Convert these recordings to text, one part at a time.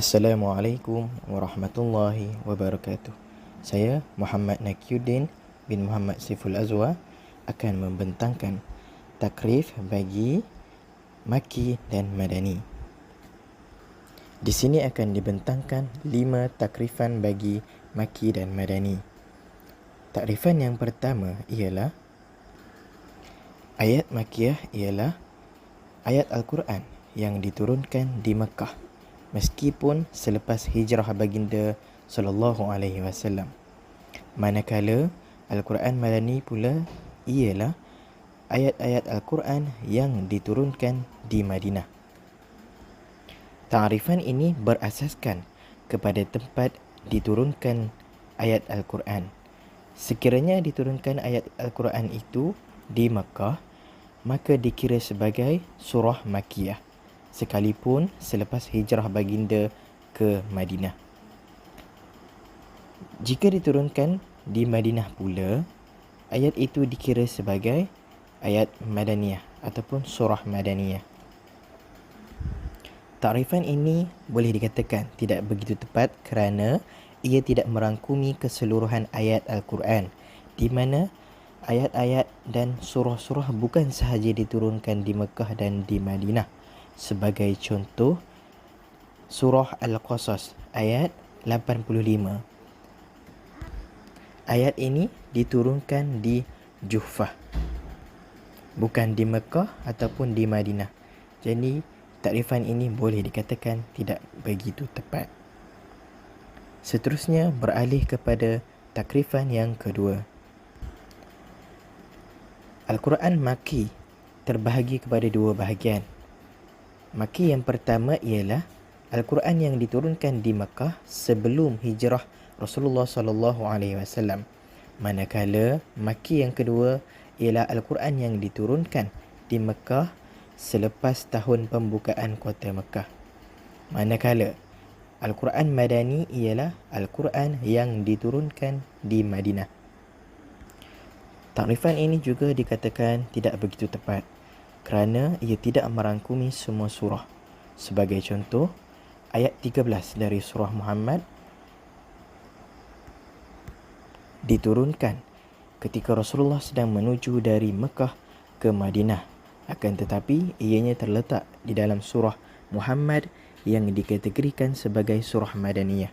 Assalamualaikum warahmatullahi wabarakatuh. Saya Muhammad Nakiuddin bin Muhammad Siful Azwa akan membentangkan takrif bagi Maki dan Madani. Di sini akan dibentangkan 5 takrifan bagi Maki dan Madani. Takrifan yang pertama ialah ayat Makiyah ialah ayat Al-Quran yang diturunkan di Mekah meskipun selepas hijrah baginda sallallahu alaihi wasallam. Manakala Al-Quran Madani pula ialah ayat-ayat Al-Quran yang diturunkan di Madinah. Ta'rifan ini berasaskan kepada tempat diturunkan ayat Al-Quran. Sekiranya diturunkan ayat Al-Quran itu di Makkah, maka dikira sebagai surah Makiyah sekalipun selepas hijrah baginda ke Madinah. Jika diturunkan di Madinah pula, ayat itu dikira sebagai ayat Madaniyah ataupun surah Madaniyah. Takrifan ini boleh dikatakan tidak begitu tepat kerana ia tidak merangkumi keseluruhan ayat Al-Quran, di mana ayat-ayat dan surah-surah bukan sahaja diturunkan di Mekah dan di Madinah. Sebagai contoh, surah Al-Qasas ayat 85. Ayat ini diturunkan di Juhfah, bukan di Mekah ataupun di Madinah. Jadi, takrifan ini boleh dikatakan tidak begitu tepat. Seterusnya beralih kepada takrifan yang kedua. Al-Quran Maki terbahagi kepada dua bahagian. Maki yang pertama ialah Al-Quran yang diturunkan di Makkah sebelum hijrah Rasulullah sallallahu alaihi wasallam. Manakala Maki yang kedua ialah Al-Quran yang diturunkan di Makkah selepas tahun pembukaan kota Makkah. Manakala Al-Quran Madani ialah Al-Quran yang diturunkan di Madinah. Takrifan ini juga dikatakan tidak begitu tepat kerana ia tidak merangkumi semua surah. Sebagai contoh, ayat 13 dari surah Muhammad diturunkan ketika Rasulullah sedang menuju dari Mekah ke Madinah. Akan tetapi, ianya terletak di dalam surah Muhammad yang dikategorikan sebagai surah Madaniyah.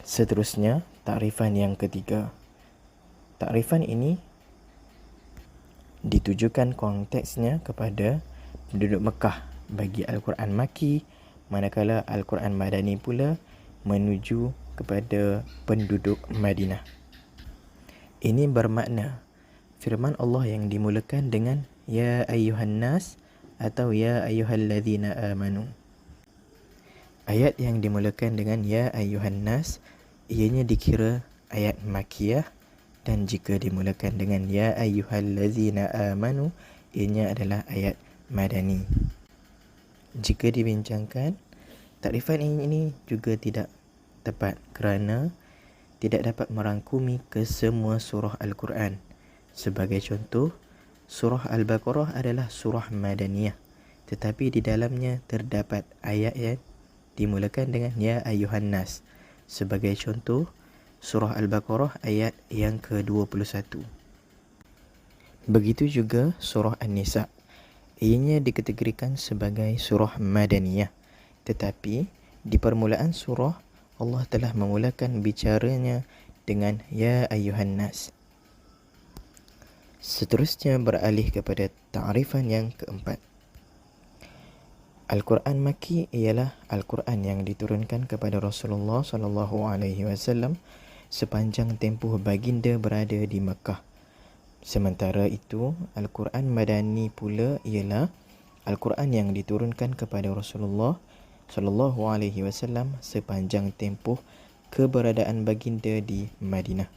Seterusnya, takrifan yang ketiga. Takrifan ini ditujukan konteksnya kepada penduduk Mekah bagi Al-Quran Maki, manakala Al-Quran Madani pula menuju kepada penduduk Madinah. Ini bermakna firman Allah yang dimulakan dengan Ya ayyuhan nas atau Ya ayyuhalladzina amanu. Ayat yang dimulakan dengan Ya ayyuhan nas ianya dikira ayat Makiyah, dan jika dimulakan dengan Ya ayyuhallazina amanu ianya adalah ayat Madani. Jika dibincangkan, takrifan ini juga tidak tepat kerana tidak dapat merangkumi ke semua surah Al-Quran. Sebagai contoh, surah Al-Baqarah adalah surah Madaniyah, tetapi di dalamnya terdapat ayat yang dimulakan dengan Ya ayyuhan nas. Sebagai contoh, surah Al-Baqarah ayat yang ke-21. Begitu juga surah An-Nisa. Ianya dikategorikan sebagai surah Madaniyah, tetapi di permulaan surah Allah telah memulakan bicaranya dengan Ya ayyuhan nas. Seterusnya beralih kepada ta'rifan yang keempat. Al-Quran Maki ialah Al-Quran yang diturunkan kepada Rasulullah sallallahu alaihi wasallam sepanjang tempoh baginda berada di Makkah. Sementara itu, Al-Quran Madani pula ialah Al-Quran yang diturunkan kepada Rasulullah sallallahu alaihi wasallam sepanjang tempoh keberadaan baginda di Madinah.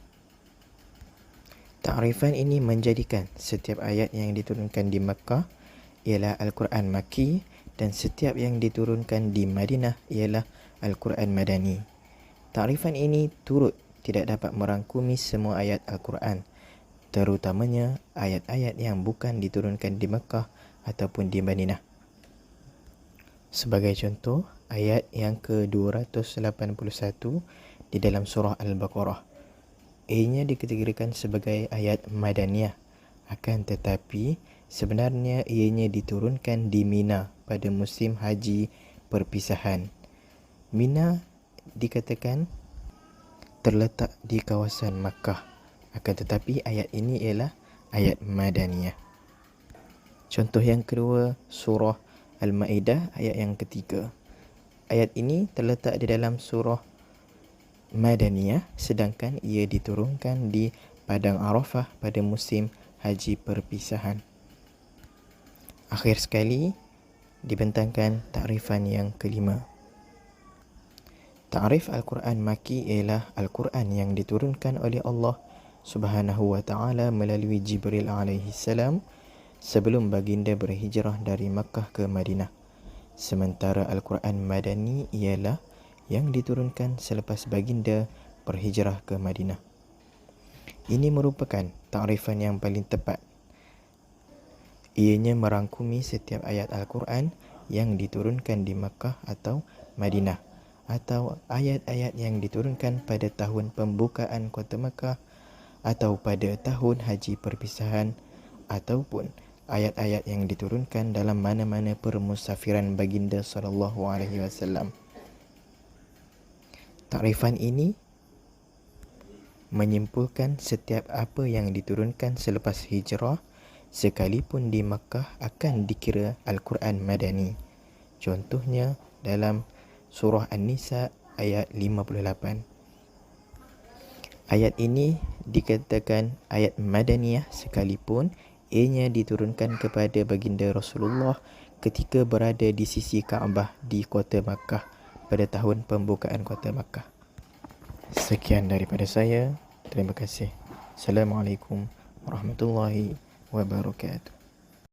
Ta'rifan ini menjadikan setiap ayat yang diturunkan di Makkah ialah Al-Quran Maki dan setiap yang diturunkan di Madinah ialah Al-Quran Madani. Ta'rifan ini turut tidak dapat merangkumi semua ayat Al-Quran, terutamanya ayat-ayat yang bukan diturunkan di Mekah ataupun di Madinah. Sebagai contoh, ayat yang ke-281 di dalam surah Al-Baqarah. Ianya dikategorikan sebagai ayat Madaniyah. Akan tetapi, sebenarnya ianya diturunkan di Mina pada musim haji perpisahan. Mina dikatakan terletak di kawasan Makkah. Akan tetapi, ayat ini ialah ayat Madaniyah. Contoh yang kedua, surah Al-Ma'idah ayat yang ketiga. Ayat ini terletak di dalam surah Madaniyah, sedangkan ia diturunkan di Padang Arafah pada musim haji perpisahan. Akhir sekali, dibentangkan takrifan yang kelima. Takrif Al-Quran Maki ialah Al-Quran yang diturunkan oleh Allah Subhanahu wa ta'ala melalui Jibril alaihi salam sebelum baginda berhijrah dari Makkah ke Madinah. Sementara Al-Quran Madani ialah yang diturunkan selepas baginda berhijrah ke Madinah. Ini merupakan takrifan yang paling tepat. Ianya merangkumi setiap ayat Al-Quran yang diturunkan di Makkah atau Madinah, atau ayat-ayat yang diturunkan pada tahun pembukaan kota Makkah atau pada tahun haji perpisahan, ataupun ayat-ayat yang diturunkan dalam mana-mana permusafiran baginda sallallahu alaihi wasallam. Takrifan ini menyimpulkan setiap apa yang diturunkan selepas hijrah sekalipun di Makkah akan dikira Al-Quran Madani. Contohnya dalam surah An-Nisa ayat 58. Ayat ini dikatakan ayat Madaniyah sekalipun ianya diturunkan kepada baginda Rasulullah ketika berada di sisi Kaabah di kota Makkah pada tahun pembukaan kota Makkah. Sekian daripada saya. Terima kasih. Assalamualaikum warahmatullahi wabarakatuh.